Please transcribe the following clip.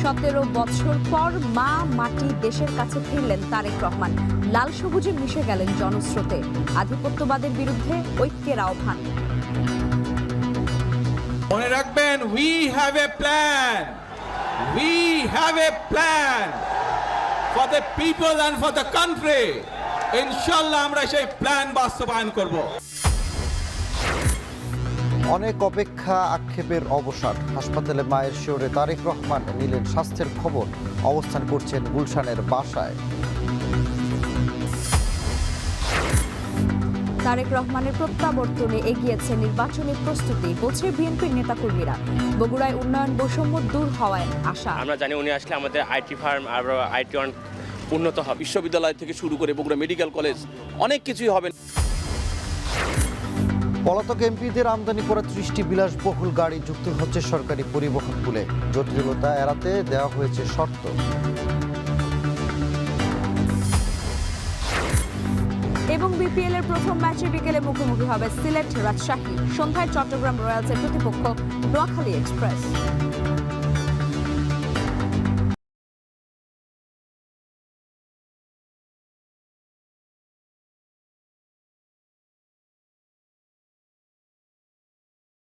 17 বছর পর মা মাটি দেশের কাছে ফিরলেন তারেক রহমান। লাল সবুজে মিশে গেলেন জনস্রোতে। আধিপত্যবাদের বিরুদ্ধে ঐক্যের আহ্বান। মনে রাখবেন, we have a plan for the people and for the country. ইনশাআল্লাহ আমরা সেই প্ল্যান বাস্তবায়ন করব। অনেক অপেক্ষা আক্ষেপের অবসান। হাসপাতালে মায়ের শিওরে তারেক রহমান নিলেন স্বাস্থ্যের খবর। অবস্থান করছেন গুলশানের বাসায়। তারেক রহমানের প্রত্যাবর্তনে এগিয়েছে নির্বাচনী প্রস্তুতি, বলছে বিএনপির নেতাকর্মীরা। বগুড়ায় উন্নয়ন বৈষম্য দূর হওয়ায় আশা। আমরা জানি উনি আসলে আমাদের আইটি ফার্ম আর আইটি উন্নত হবে। বিশ্ববিদ্যালয় থেকে শুরু করে বগুড়া মেডিকেল কলেজ অনেক কিছুই হবে। পলাতক এমপিদের আমদানি করা 30টি বিলাসবহুল গাড়ি যুক্ত হচ্ছে সরকারি পরিবহন পুলে। জটিলতা এড়াতে দেওয়া হয়েছে শর্ত। এবং বিপিএল এর প্রথম ম্যাচে বিকেলে মুখোমুখি হবে সিলেট রাজশাহী। সন্ধ্যায় চট্টগ্রাম রয়্যালসের প্রতিপক্ষ নোয়াখালী এক্সপ্রেস।